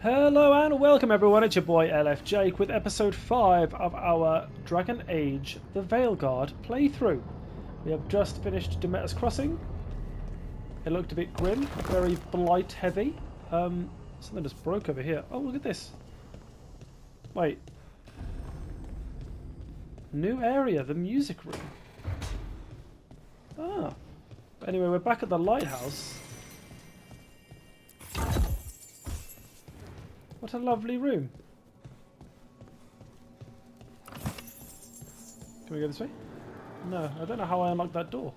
Hello and welcome everyone, it's your boy LFJ with episode 5 of our Dragon Age the Veilguard playthrough. We have just finished Demeter's Crossing. It looked a bit grim, very blight heavy. Something just broke over here. Oh, look at this. Wait. New area, the music room. Ah. Anyway, we're back at the lighthouse. What a lovely room. Can we go this way? No, I don't know how I unlocked that door.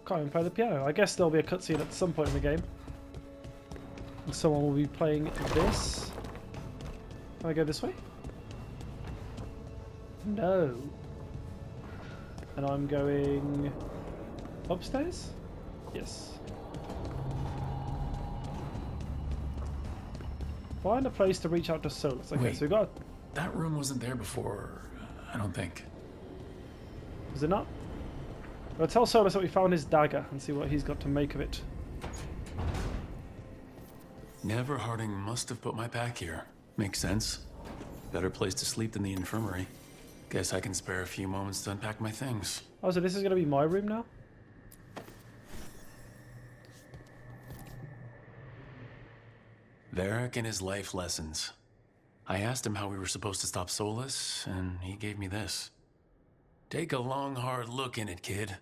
Can't even play the piano. I guess there'll be a cutscene at some point in the game. And someone will be playing this. Can I go this way? No. And I'm going upstairs? Yes. Find a place to reach out to Solus. Okay, Wait, so we got. that room wasn't there before, I don't think. Is it not? I'll tell Solus that we found his dagger and see what he's got to make of it. Never Harding must have put my pack here. Makes sense. Better place to sleep than the infirmary. Guess I can spare a few moments to unpack my things. Oh, so this is going to be my room now? Varric and his life lessons. I asked him how we were supposed to stop Solus, and he gave me this. Take a long, hard look in it, kid.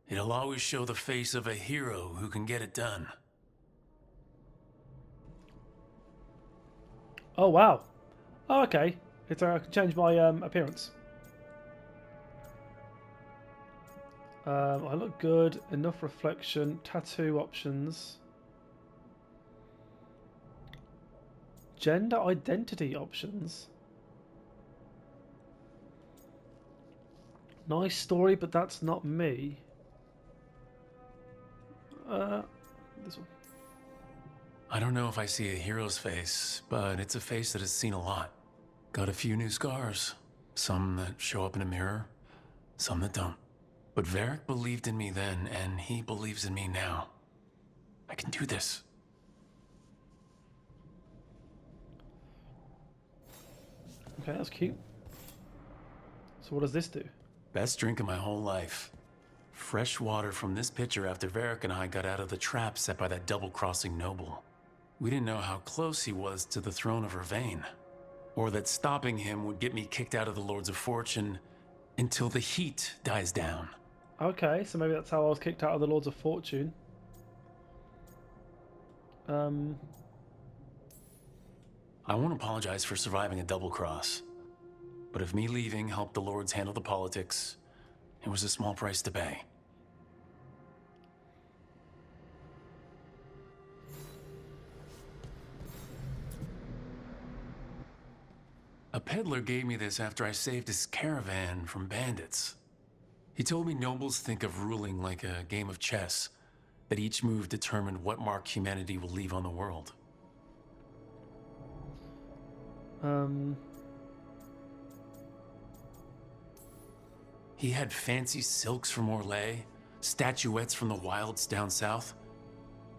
It'll always show the face of a hero who can get it done. Oh, wow. Oh, okay. It's I can change my appearance. I look good. Enough reflection. Tattoo options. Gender identity options. Nice story, but that's not me. This one. I don't know if I see a hero's face, but it's a face that has seen a lot. Got a few new scars. Some that show up in a mirror, some that don't. But Varric believed in me then, and he believes in me now. I can do this. Okay, that's cute. So what does this do? Best drink of my whole life. Fresh water from this pitcher after Varric and I got out of the trap set by that double-crossing noble. We didn't know how close he was to the throne of Vervain, or that stopping him would get me kicked out of the Lords of Fortune until the heat dies down. Okay, so maybe that's how I was kicked out of the Lords of Fortune. I won't apologize for surviving a double cross, but if me leaving helped the Lords handle the politics, it was a small price to pay. A peddler gave me this after I saved his caravan from bandits. He told me nobles think of ruling like a game of chess, that each move determined what mark humanity will leave on the world. He had fancy silks from Orlais, statuettes from the wilds down south.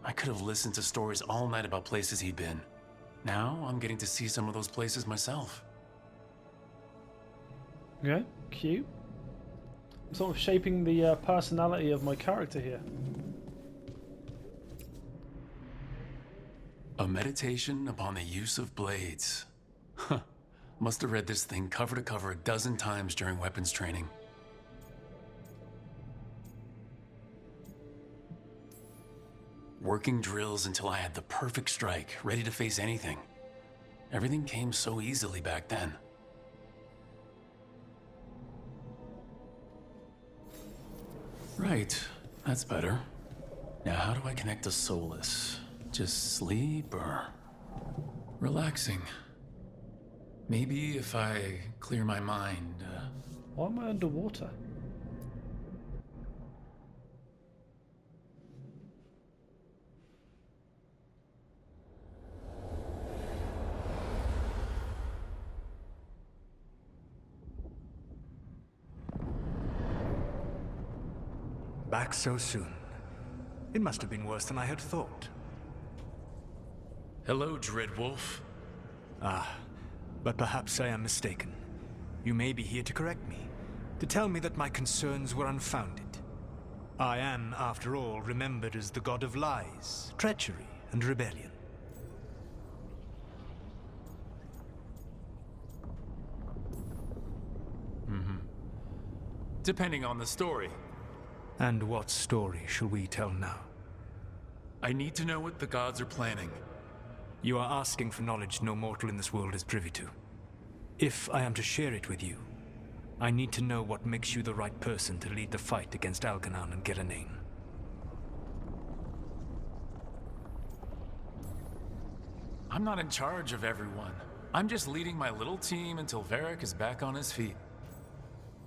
I could have listened to stories all night about places he'd been. Now I'm getting to see some of those places myself. Okay, cute. I'm sort of shaping the personality of my character here. A meditation upon the use of blades. Huh. Must have read this thing cover to cover a dozen times during weapons training. Working drills until I had the perfect strike, ready to face anything. Everything came so easily back then. Right, that's better. Now how do I connect to Solus? Just sleep or relaxing? Maybe if I clear my mind. Why am I underwater? Back so soon. It must have been worse than I had thought. Hello, Dreadwolf. Ah, but perhaps I am mistaken. You may be here to correct me, to tell me that my concerns were unfounded. I am, after all, remembered as the god of lies, treachery, and rebellion. Depending on the story. And what story shall we tell now? I need to know what the gods are planning. You are asking for knowledge no mortal in this world is privy to. If I am to share it with you, I need to know what makes you the right person to lead the fight against Algernon and Gillenane. I'm not in charge of everyone. I'm just leading my little team until Varric is back on his feet.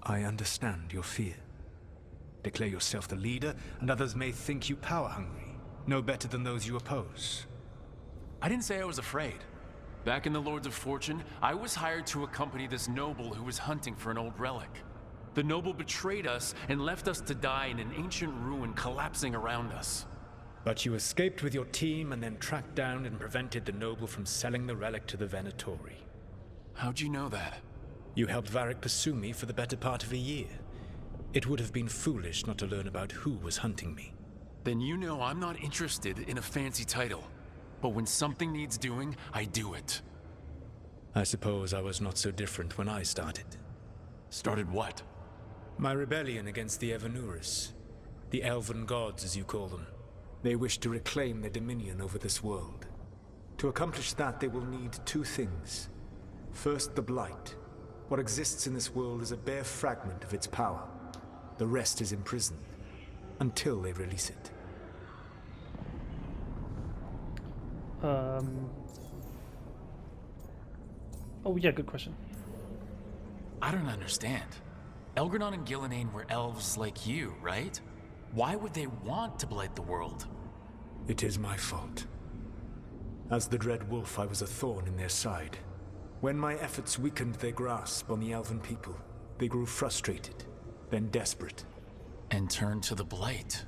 I understand your fear. Declare yourself the leader, and others may think you power-hungry, no better than those you oppose. I didn't say I was afraid. Back in the Lords of Fortune, I was hired to accompany this noble who was hunting for an old relic. The noble betrayed us and left us to die in an ancient ruin collapsing around us. But you escaped with your team and then tracked down and prevented the noble from selling the relic to the Venatori. How'd you know that? You helped Varric pursue me for the better part of a year. It would have been foolish not to learn about who was hunting me. Then you know I'm not interested in a fancy title. But when something needs doing, I do it. I suppose I was not so different when I started. Started what? My rebellion against the Evanuris. The elven gods, as you call them. They wish to reclaim their dominion over this world. To accomplish that, they will need two things. First, the Blight. What exists in this world is a bare fragment of its power. The rest is imprisoned, until they release it. Oh yeah, good question. I don't understand. Elgernon and Gillenane were elves like you, right? Why would they want to blight the world? It is my fault. As the Dread Wolf, I was a thorn in their side. When my efforts weakened their grasp on the elven people, they grew frustrated, then desperate. And turned to the blight.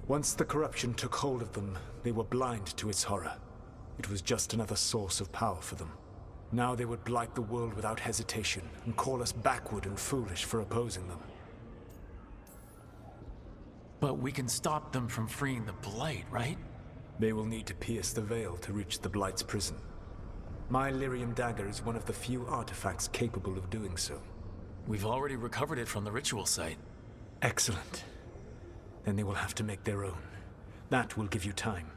Once the corruption took hold of them, they were blind to its horror. It was just another source of power for them. Now they would blight the world without hesitation, and call us backward and foolish for opposing them. But we can stop them from freeing the blight, right? They will need to pierce the veil to reach the Blight's prison. My Lyrium dagger is one of the few artifacts capable of doing so. We've already recovered it from the ritual site. Excellent. Then they will have to make their own. That will give you time.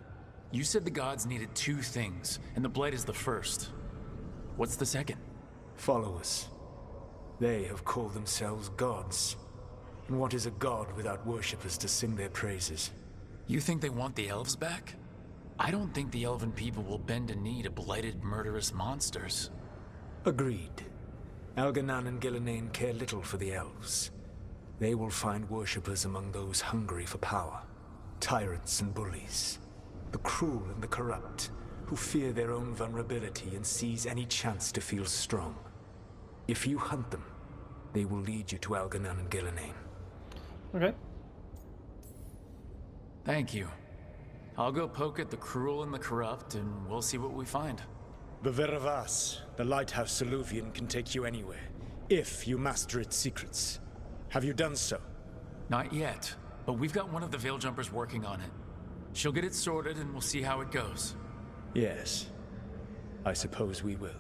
You said the gods needed two things, and the blight is the first. What's the second? Followers. They have called themselves gods. And what is a god without worshippers to sing their praises? You think they want the elves back? I don't think the elven people will bend a knee to blighted, murderous monsters. Agreed. Algernon and Gillenane care little for the elves. They will find worshippers among those hungry for power. Tyrants and bullies. The cruel and the corrupt, who fear their own vulnerability and seize any chance to feel strong. If you hunt them, they will lead you to Algernon and Gillenane. Okay. Thank you. I'll go poke at the cruel and the corrupt, and we'll see what we find. The Veravas, the lighthouse Soluvian, can take you anywhere, if you master its secrets. Have you done so? Not yet, but we've got one of the Veil Jumpers working on it. She'll get it sorted, and we'll see how it goes. Yes. I suppose we will.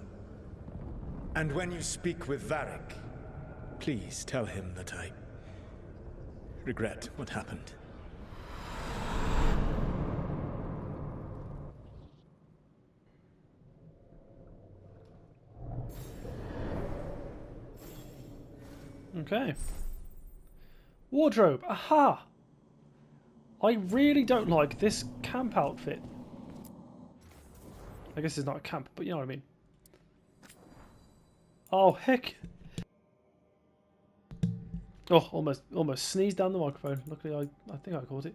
And when you speak with Varric, please tell him that I regret what happened. Okay. Wardrobe. Aha! I really don't like this camp outfit. I guess it's not a camp, but you know what I mean. Oh, heck. Oh, almost sneezed down the microphone. Luckily, I think I caught it.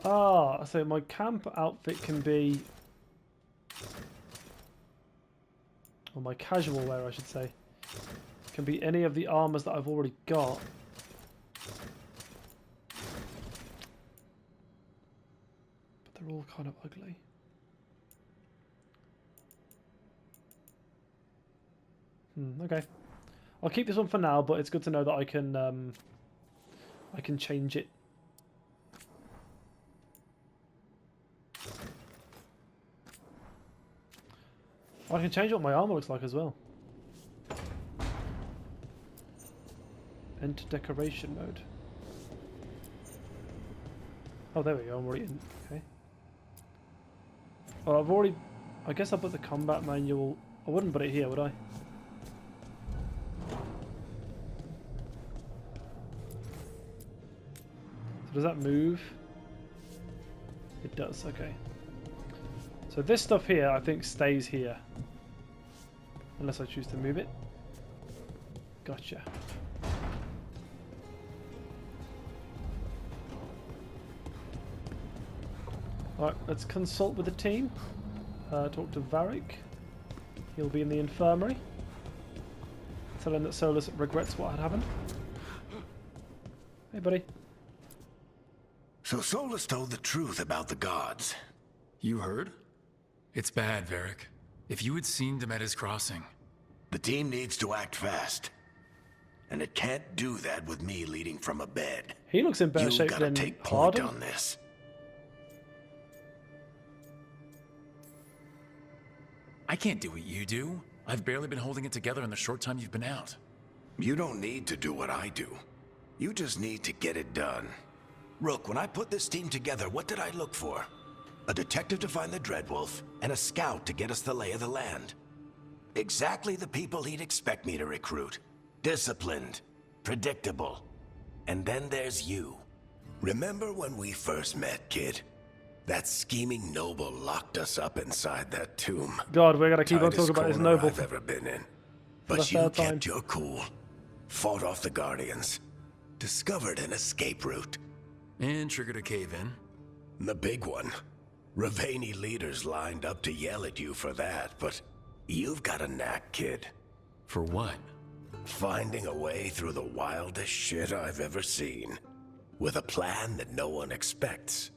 Ah, so my camp outfit can be... or my casual wear, I should say. Can be any of the armors that I've already got. But they're all kind of ugly. Okay. I'll keep this one for now, but it's good to know that I can change it. I can change what my armor looks like as well. Enter decoration mode. Oh, there we go. I'm already in. Okay. Oh, I've already. I guess I put the combat manual. I wouldn't put it here, would I? So does that move? It does. Okay. So this stuff here, I think, stays here. Unless I choose to move it. Gotcha. Alright, let's consult with the team. Talk to Varric. He'll be in the infirmary. Tell him that Solus regrets what had happened. Hey, buddy. So Solus told the truth about the gods. You heard? It's bad, Varric. If you had seen Demeter's crossing... The team needs to act fast. And it can't do that with me leading from a bed. He looks in better shape gotta than take point Harden. on this. I can't do what you do. I've barely been holding it together in the short time you've been out. You don't need to do what I do. You just need to get it done. Rook, when I put this team together, what did I look for? A detective to find the Dreadwolf, and a scout to get us the lay of the land. Exactly the people he'd expect me to recruit. Disciplined, predictable. And then there's you. Remember when we first met, kid? That scheming noble locked us up inside that tomb. God, we're gonna keep on talking about this Tightest corner noble. I've ever been in. For the But you third time. kept your cool. Fought off the Guardians. Discovered an escape route. And triggered a cave-in. The big one. Ravani leaders lined up to yell at you for that, but you've got a knack, kid. For what? Finding a way through the wildest shit I've ever seen. With a plan that no one expects.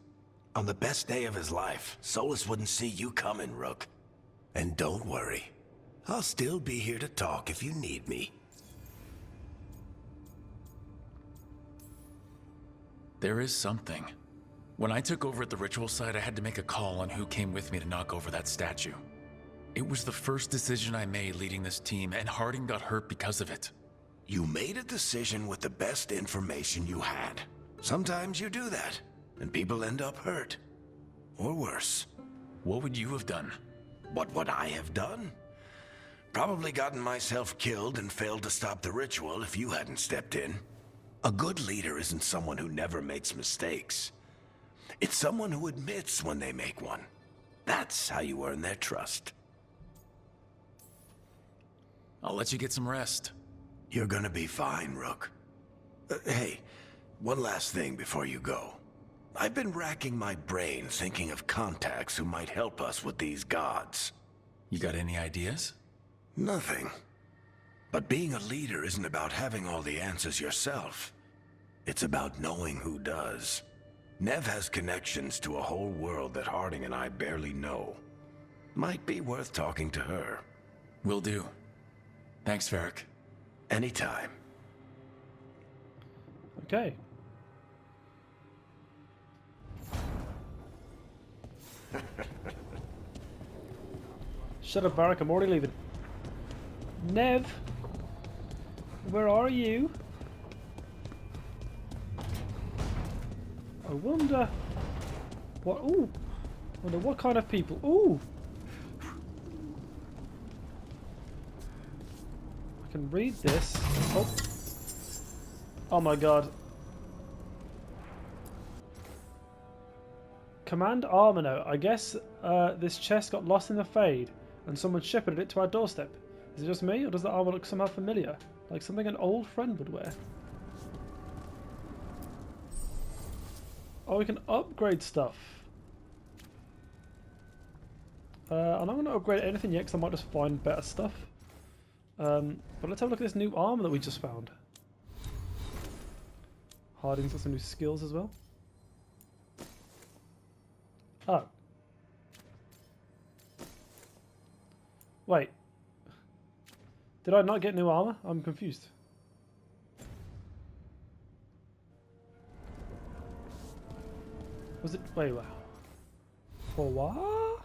On the best day of his life, Solus wouldn't see you coming, Rook. And don't worry. I'll still be here to talk if you need me. There is something. When I took over at the ritual site, I had to make a call on who came with me to knock over that statue. It was the first decision I made leading this team, and Harding got hurt because of it. You made a decision with the best information you had. Sometimes you do that, and people end up hurt. Or worse. What would you have done? What would I have done? Probably gotten myself killed and failed to stop the ritual if you hadn't stepped in. A good leader isn't someone who never makes mistakes. It's someone who admits when they make one. That's how you earn their trust. I'll let you get some rest. You're gonna be fine, Rook. Hey, one last thing before you go. I've been racking my brain thinking of contacts who might help us with these gods. You got any ideas? Nothing. But being a leader isn't about having all the answers yourself. It's about knowing who does. Nev has connections to a whole world that Harding and I barely know. Might be worth talking to her. Will do. Thanks, Varric. Anytime. Okay. Shut up, Varric. I'm already leaving. Nev, where are you? I wonder what. Ooh, I wonder what kind of people. Ooh, I can read this. Oh, oh my God. Command armor note. I guess this chest got lost in the fade, and someone shepherded it to our doorstep. Is it just me, or does the armor look somehow familiar? Like something an old friend would wear? Oh, we can upgrade stuff. I'm not going to upgrade anything yet, because I might just find better stuff. But let's have a look at this new armor that we just found. Harding's got some new skills as well. Oh. Did I not get new armor? I'm confused. Was it? Wait, wow. For what?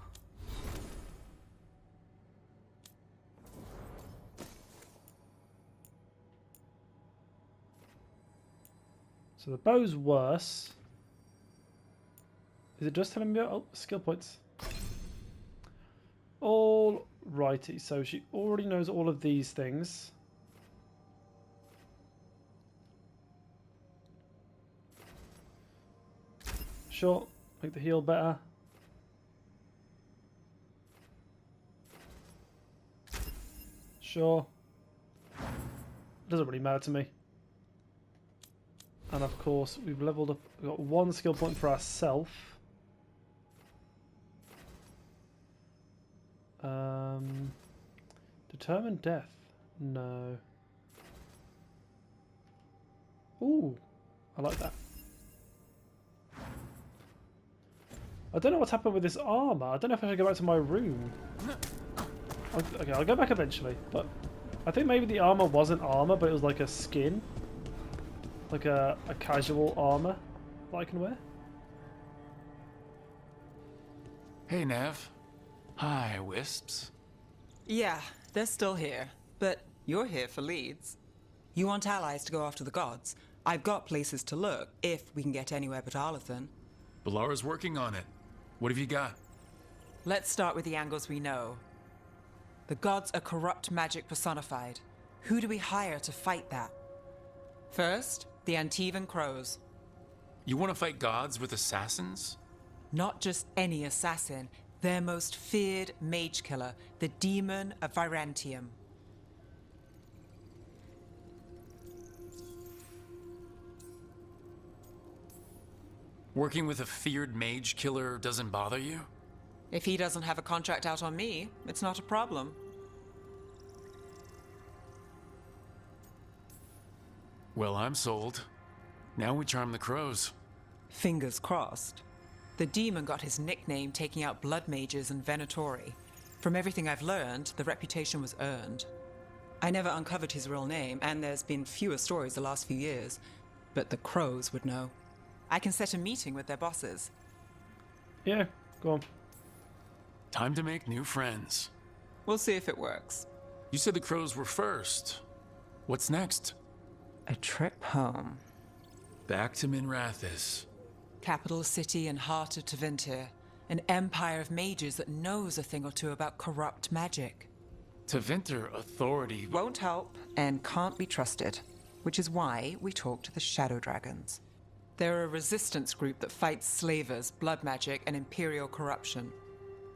So the bow's worse. Is it just telling me? Oh, skill points. All righty. So she already knows all of these things. Sure. Make the heal better. Sure. Doesn't really matter to me. And of course, we've leveled up. We've got 1 skill point for ourselves. Determine death. No. Ooh, I like that. I don't know what's happened with this armor. I don't know if I should go back to my room. Okay, I'll go back eventually. But I think maybe the armor wasn't armor, but it was like a skin. Like a casual armor that I can wear. Hey, Nev. Hi, Wisps. Yeah, they're still here. But you're here for leads. You want allies to go after the gods? I've got places to look, if we can get anywhere but Arlathan. Balara's working on it. What have you got? Let's start with the angles we know. The gods are corrupt magic personified. Who do we hire to fight that? First, the Antivan Crows. You want to fight gods with assassins? Not just any assassin, their most feared mage killer, the Demon of Virantium. Working with a feared mage killer doesn't bother you? If he doesn't have a contract out on me, it's not a problem. Well, I'm sold. Now we charm the crows. Fingers crossed. The demon got his nickname taking out blood mages and Venatori. From everything I've learned, the reputation was earned. I never uncovered his real name, and there's been fewer stories the last few years, but the crows would know. I can set a meeting with their bosses. Yeah, go on. Time to make new friends. We'll see if it works. You said the crows were first. What's next? A trip home. Back to Minrathis. Capital city and heart of Tevinter. An empire of mages that knows a thing or two about corrupt magic. Tevinter authority. Won't help and can't be trusted, which is why we talk to the Shadow Dragons. They're a resistance group that fights slavers, blood magic, and imperial corruption.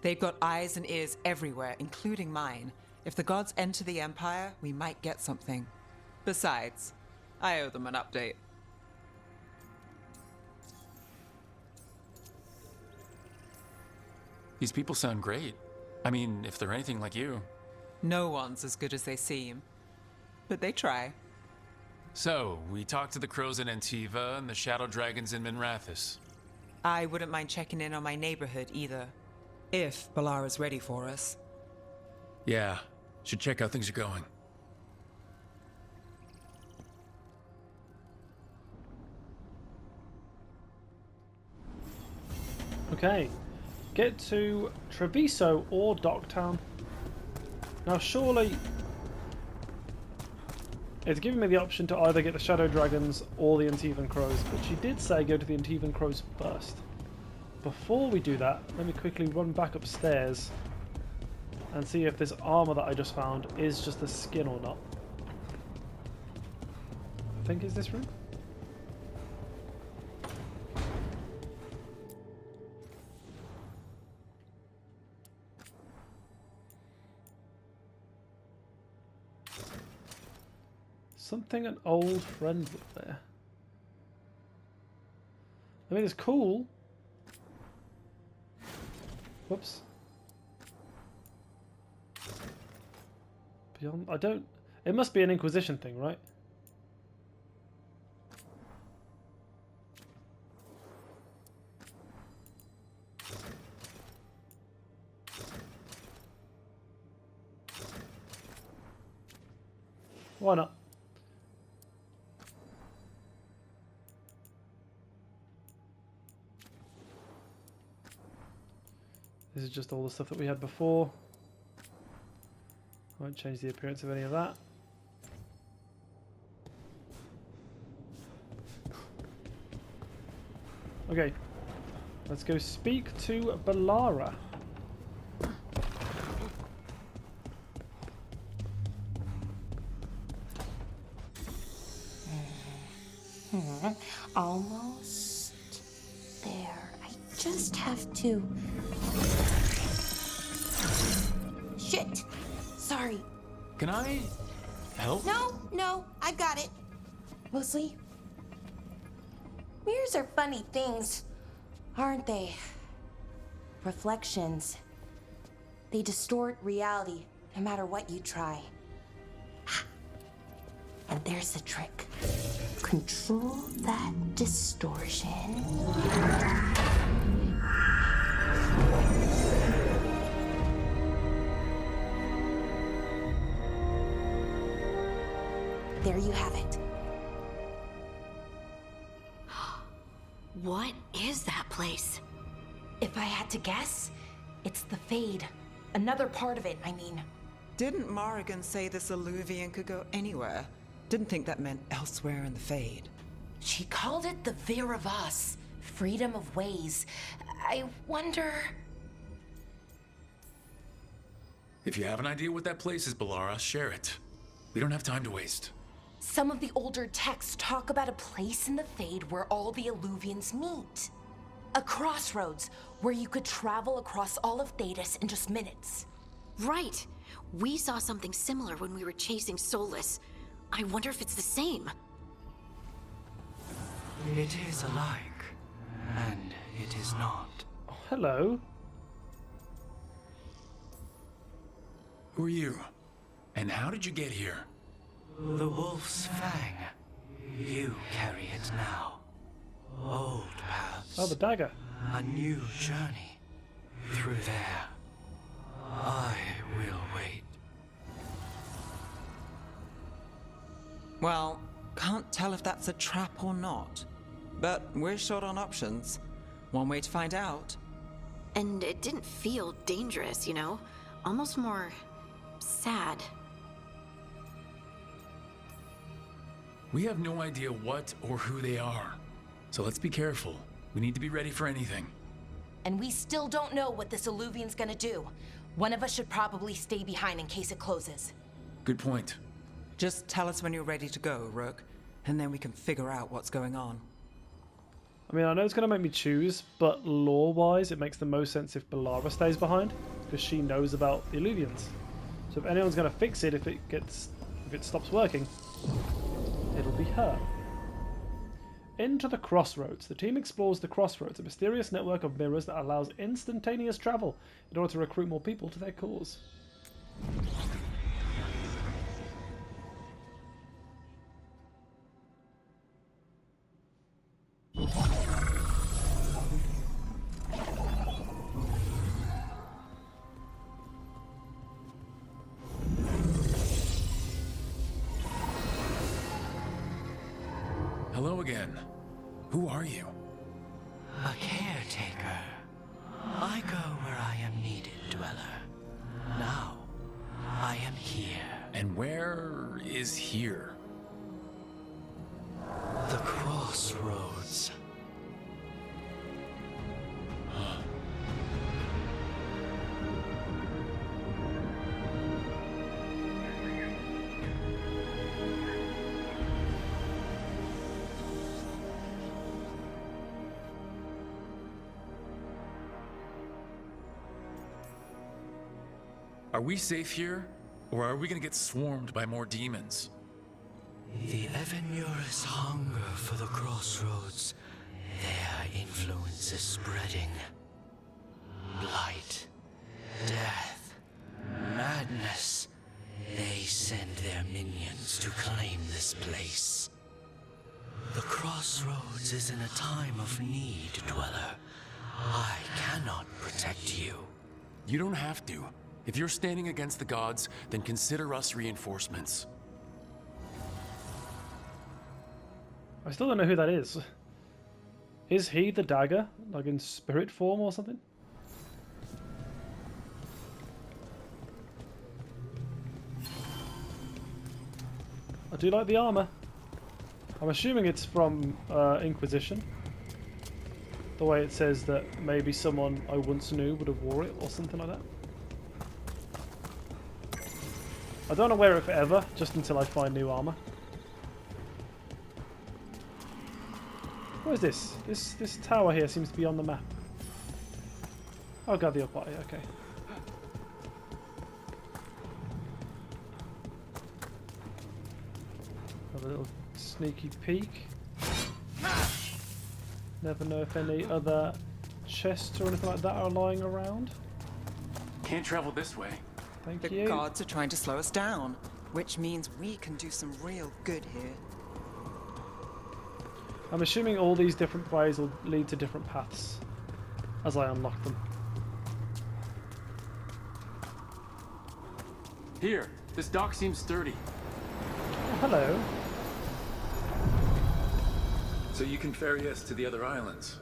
They've got eyes and ears everywhere, including mine. If the gods enter the Empire, we might get something. Besides, I owe them an update. These people sound great. I mean, if they're anything like you. No one's as good as they seem. But they try. So, we talked to the crows in Antiva and the shadow dragons in Minrathis. I wouldn't mind checking in on my neighborhood either. If Balara's ready for us. Yeah, should check how things are going. Okay. Get to Treviso or Docktown. Now surely it's giving me the option to either get the Shadow Dragons or the Antivan Crows, but she did say go to the Antivan Crows first. Before we do that, let me quickly run back upstairs and see if this armor that I just found is just a skin or not. I think it's this room. Something an old friend would wear. I mean, it's cool. Whoops. Beyond, I don't. It must be an Inquisition thing, right? Why not? This is just all the stuff that we had before. Won't change the appearance of any of that. Okay, let's go speak to Balara. Almost there. I just have to. Shit! Sorry. Can I help? No, I got it. Mostly. Mirrors are funny things, aren't they? Reflections. They distort reality, no matter what you try. And there's the trick. Control that distortion. There you have it. What is that place? If I had to guess, it's the Fade. Another part of it, I mean. Didn't Morrigan say this Illuvian could go anywhere? Didn't think that meant elsewhere in the Fade. She called it the Veer of Us. Freedom of ways. I wonder... If you have an idea what that place is, Balara, share it. We don't have time to waste. Some of the older texts talk about a place in the Fade where all the Illuvians meet. A crossroads where you could travel across all of Thedas in just minutes. Right. We saw something similar when we were chasing Solus. I wonder if it's the same. It is alike, and it is not. Oh, hello. Who are you? And how did you get here? The Wolf's Fang. You carry it now. Old paths. Oh, the dagger. A new journey. Through there. I will wait. Well, can't tell if that's a trap or not. But we're short on options. One way to find out. And it didn't feel dangerous, you know? Almost more... sad. We have no idea what or who they are. So let's be careful. We need to be ready for anything. And we still don't know what this Illuvian's gonna do. One of us should probably stay behind in case it closes. Good point. Just tell us when you're ready to go, Rook, and then we can figure out what's going on. I mean, I know it's going to make me choose, but lore-wise, it makes the most sense if Balara stays behind, because she knows about the Illuvians. So if anyone's going to fix it, if it stops working, it'll be her. Into the Crossroads. The team explores the Crossroads, a mysterious network of mirrors that allows instantaneous travel in order to recruit more people to their cause. Hello again. Who are you? A caretaker. I go where I am needed, Dweller. Now, I am here. And where is here? The Crossroads. Are we safe here? Or are we gonna get swarmed by more demons? The Evenurus hunger for the Crossroads. Their influence is spreading. Blight, death, madness. They send their minions to claim this place. The Crossroads is in a time of need, Dweller. I cannot protect you. You don't have to. If you're standing against the gods, then consider us reinforcements. I still don't know who that is. Is he the dagger? Like in spirit form or something? I do like the armor. I'm assuming it's from Inquisition. The way it says that maybe someone I once knew would have wore it or something like that. I don't want to wear it forever, just until I find new armor. What is this? This tower here seems to be on the map. Oh god, the up party, okay. Have a little sneaky peek. Never know if any other chests or anything like that are lying around. Can't travel this way. Thank The you. guards are trying to slow us down, which means we can do some real good here. I'm assuming all these different ways will lead to different paths as I unlock them. Here, this dock seems sturdy. Oh, hello. So you can ferry us to the other islands.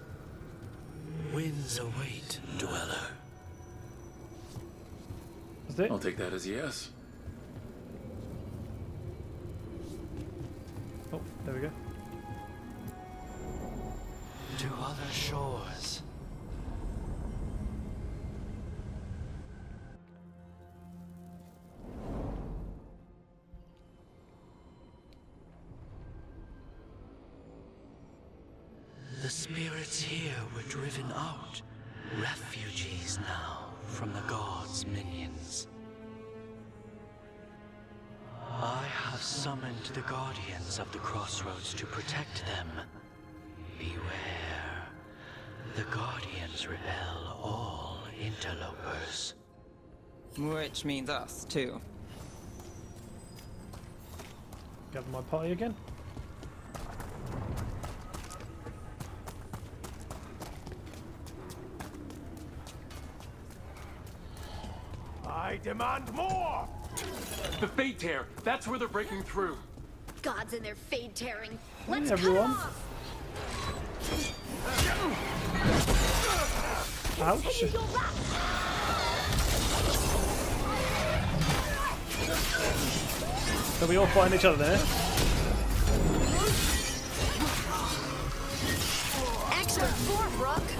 Winds await, dweller. Is it? I'll take that as a yes. Oh, there we go. To other shores. The spirits here were driven out, refugees now from the gods' minions. I have summoned the guardians of the crossroads to protect them. Beware. The guardians repel all interlopers. Which means us, too. Gather my party again. I demand more! The Fate Tear! That's where they're breaking through. Gods and their fade tearing. Hey, Let's everyone. cut off. Ouch. Continue your route. So we all find each other there. Excellent form, Brooke.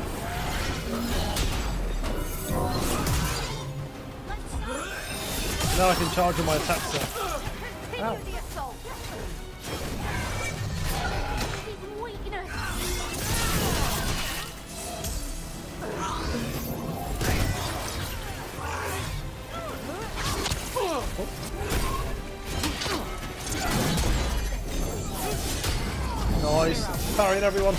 Now I can charge on my attacks there. Ow. Continue the assault. Keep weakness. Nice. Parrying everyone.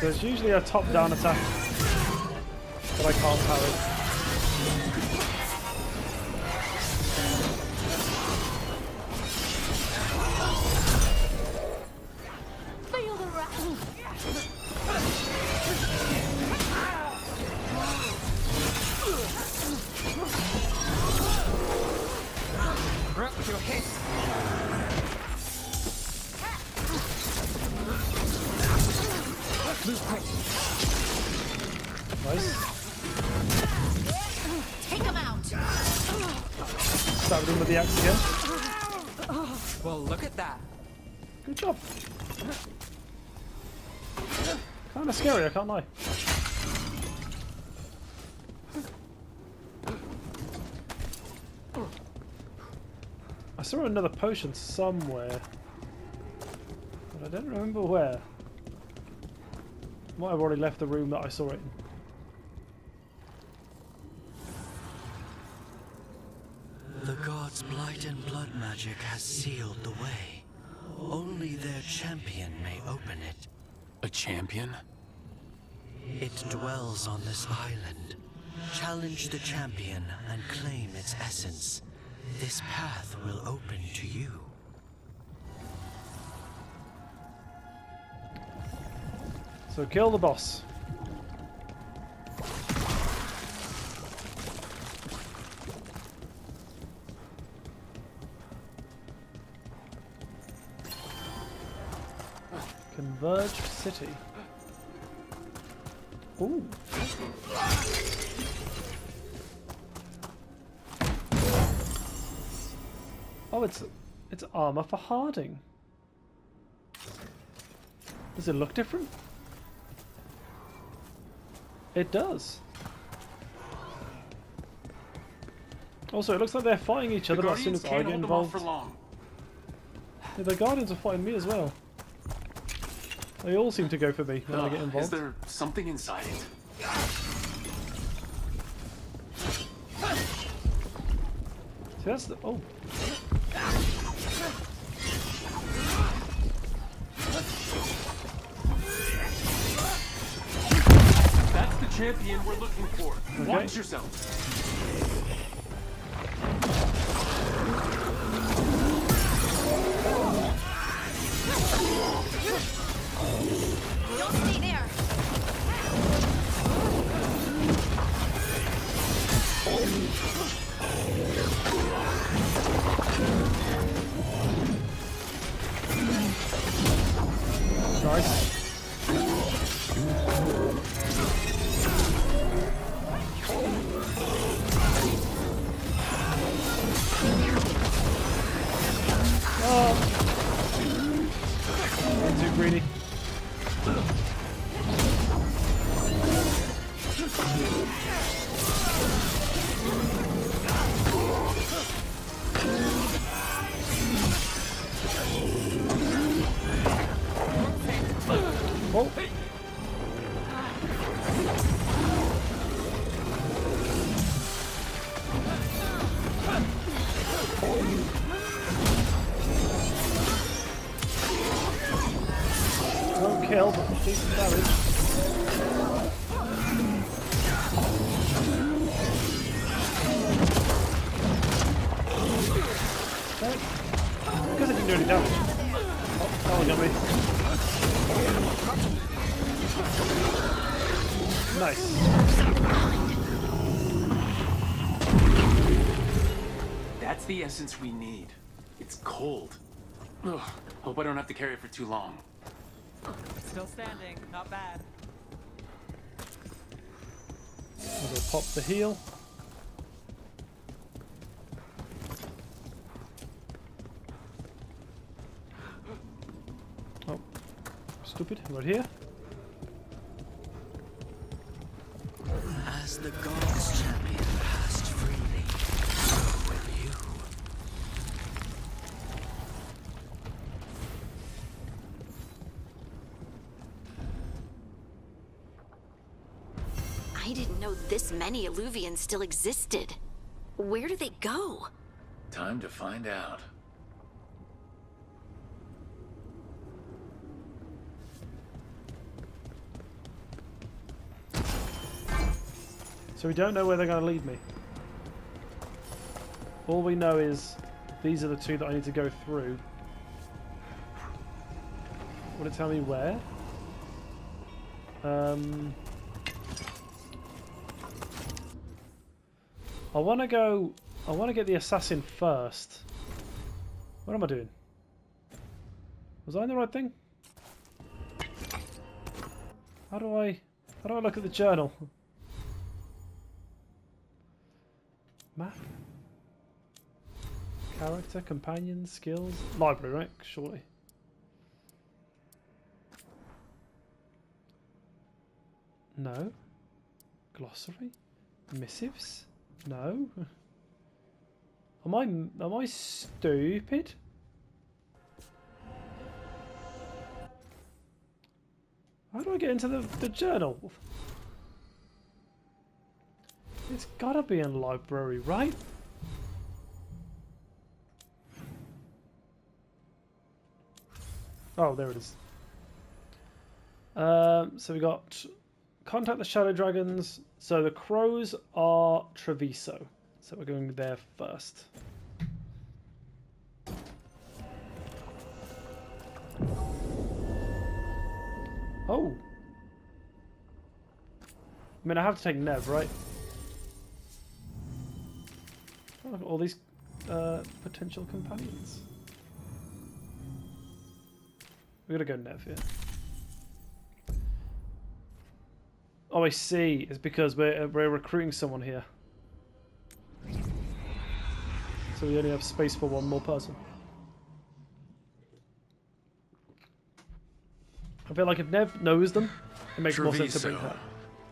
There's usually a top-down attack that I can't parry. Feel the wrath. Brooke, you're hit. Nice. Take him out. Stabbed him with the axe again. Well, look at that. Good job. Kind of scary, I can't lie. I saw another potion somewhere, but I don't remember where. Might have already left the room that I saw it in. The gods' blight and blood magic has sealed the way. Only their champion may open it. A champion? It dwells on this island. Challenge the champion and claim its essence. This path will open to you. So kill the boss. Converge City. Ooh. Oh, it's armor for Harding. Does it look different? It does. Also, it looks like they're fighting each other as soon as I get involved. For long. Yeah, the Guardians are fighting me as well. They all seem to go for me when I get involved. Is there something inside it? See, that's the... Oh. That's the champion we're looking for. Okay. Watch yourself. Don't stay there. Nice. I'm too greedy. Oh. Won't kill, but decent damage. Because I didn't do any damage. Oh, that one got me. Nice. That's the essence we need. It's cold. Ugh, hope I don't have to carry it for too long. Still standing, not bad. I'm gonna pop the heal. Oh, stupid, right here. As the gods' champion passed freely, so will you. I didn't know this many Illuvians still existed. Where do they go? Time to find out. So we don't know where they're going to lead me. All we know is these are the two that I need to go through. Will it tell me where? I want to get the assassin first. What am I doing? Was I in the right thing? How do I look at the journal? Map? Character, companion, skills? Library, right? Surely. No. Glossary? Missives? No. Am I stupid? How do I get into the journal? It's gotta be in library, right? Oh, there it is. So we got contact the Shadow Dragons. So the crows are Treviso. So we're going there first. Oh, I mean, I have to take Nev, right? Oh, look at all these potential companions. We're gonna go Nev here. Oh, I see. It's because we're recruiting someone here. So we only have space for one more person. I feel like if Nev knows them, it makes more sense to bring her.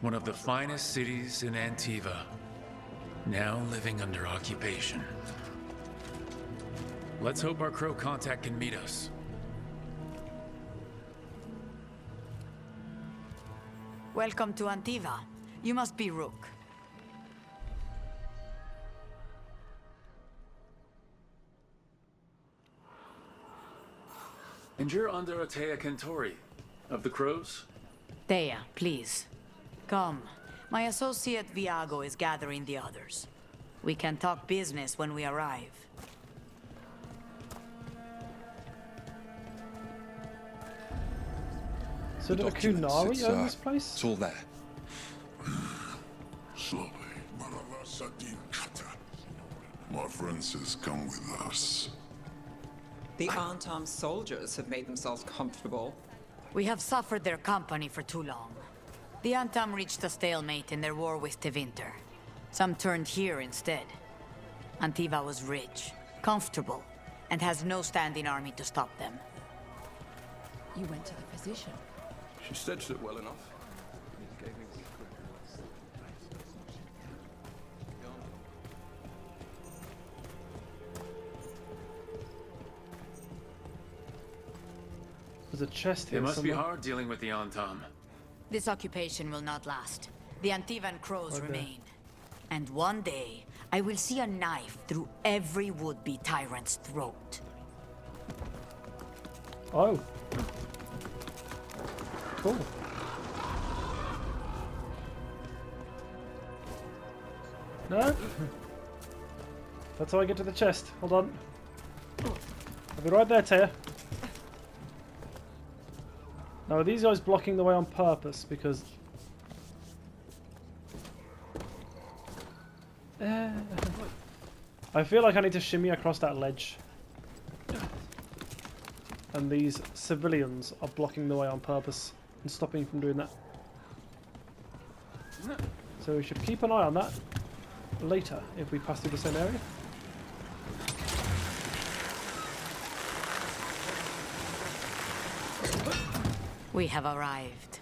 One of the finest cities in Antiva, now living under occupation. Let's hope our crow contact can meet us. Welcome to Antiva. You must be Rook. And you're under Atea Kentori, of the Crows? Thea, please. Come. My associate Viago is gathering the others. We can talk business when we arrive. So did a Kunari own this place? It's all there. My friend says come with us. The unarmed soldiers have made themselves comfortable. We have suffered their company for too long. The Antam reached a stalemate in their war with Tevinter. Some turned here instead. Antiva was rich, comfortable, and has no standing army to stop them. You went to the physician. She stitched it well enough. There's a chest here It must somewhere. be hard dealing with the Antam. This occupation will not last. The Antivan crows Okay. remain. And one day, I will see a knife through every would-be tyrant's throat. Oh. Cool. No? That's how I get to the chest. Hold on. I'll be right there, Taya. Now, are these guys blocking the way on purpose? Because... I feel like I need to shimmy across that ledge. And these civilians are blocking the way on purpose and stopping me from doing that. So we should keep an eye on that later if we pass through the same area. We have arrived.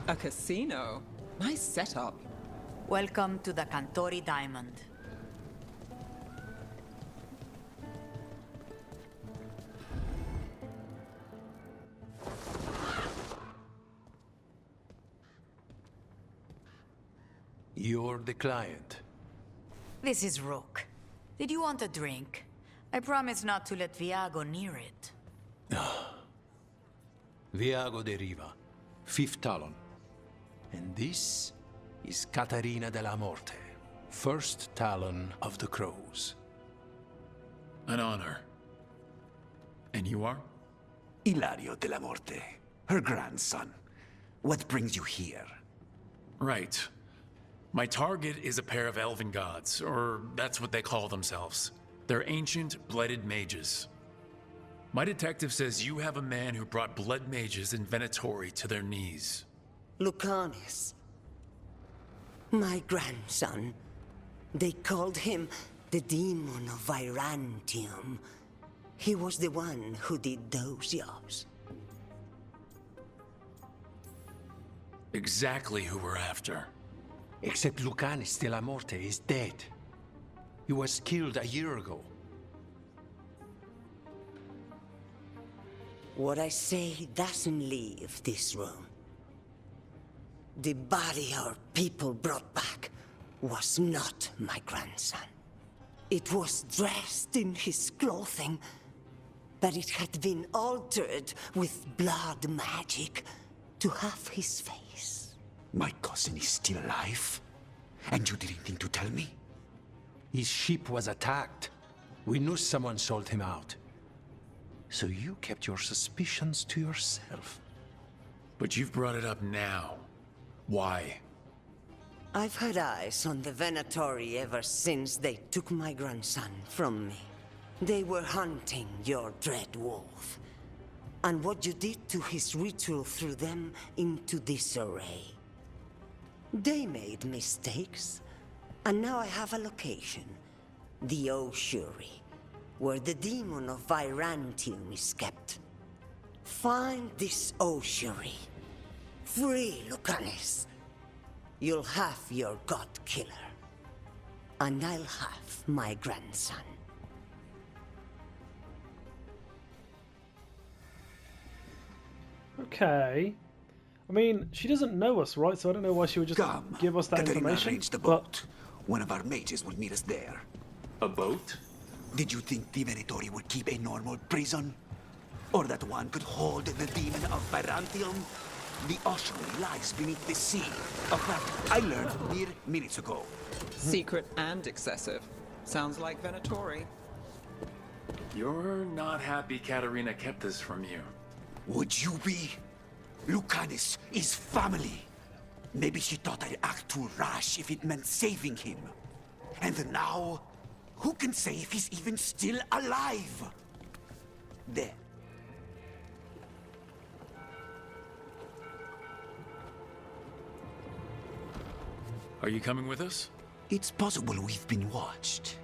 A casino? Nice setup. Welcome to the Cantori Diamond. You're the client. This is Rook. Did you want a drink? I promise not to let Viago near it. Viago de Riva, Fifth Talon. And this is Catarina de la Morte, First Talon of the Crows. An honor. And you are? Ilario de la Morte, her grandson. What brings you here? Right. My target is a pair of elven gods, or that's what they call themselves. They're ancient, blooded mages. My detective says you have a man who brought blood mages in Venatori to their knees. Lucanis. My grandson. They called him the Demon of Virantium. He was the one who did those jobs. Exactly who we're after. Except Lucanis de la Morte is dead. He was killed a year ago. What I say doesn't leave this room. The body our people brought back was not my grandson. It was dressed in his clothing, but it had been altered with blood magic to have his face. My cousin is still alive? And you didn't think to tell me? His ship was attacked. We knew someone sold him out. So you kept your suspicions to yourself. But you've brought it up now. Why? I've had eyes on the Venatori ever since they took my grandson from me. They were hunting your dread wolf, and what you did to his ritual threw them into disarray. They made mistakes, and now I have a location. The Ossuary, where the demon of Virantium is kept. Find this Ossuary. Free Lucanis. You'll have your god killer. And I'll have my grandson. Okay. I mean, she doesn't know us, right? So I don't know why she would just give us that information. Arrange the boat. One of our mages will meet us there. A boat? Did you think the Venatori would keep a normal prison? Or that one could hold the demon of Virantium? The ossuary lies beneath the sea. A fact I learned mere minutes ago. Secret and excessive. Sounds like Venatori. You're not happy Katerina kept this from you. Would you be? Lucanis is family. Maybe she thought I'd act too rash if it meant saving him. And now, who can say if he's even still alive? There. Are you coming with us? It's possible we've been watched.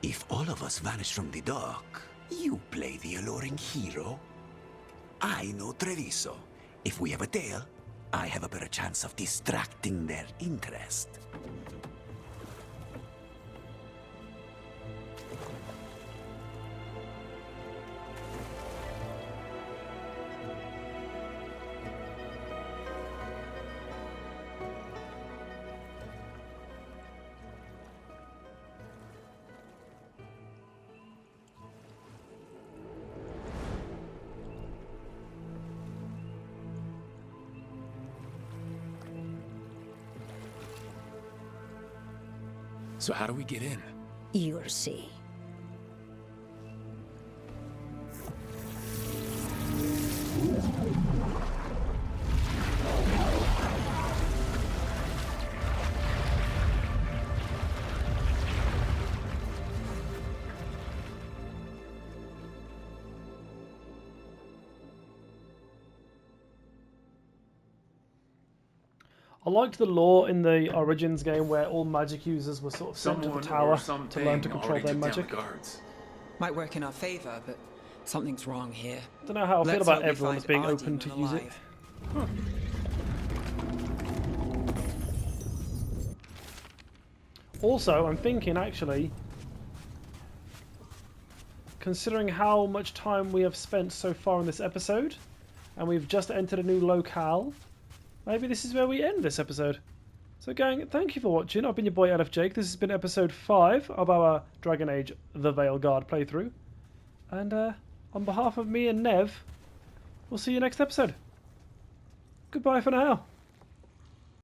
If all of us vanish from the dock, you play the alluring hero. I know Treviso. If we have a tail, I have a better chance of distracting their interest. So how do we get in? You'll see. I liked the lore in the Origins game where all magic users were sort of sent to the tower to learn to control their magic. Might work in our favor, but something's wrong here. Don't know how I feel Let's about hope we everyone find being our open to demon use it. alive. Huh. Also, I'm thinking actually, considering how much time we have spent so far in this episode, and we've just entered a new locale, maybe this is where we end this episode. So gang, thank you for watching. I've been your boy LFJ. This has been episode 5 of our Dragon Age The Veilguard playthrough. And on behalf of me and Nev, we'll see you next episode. Goodbye for now.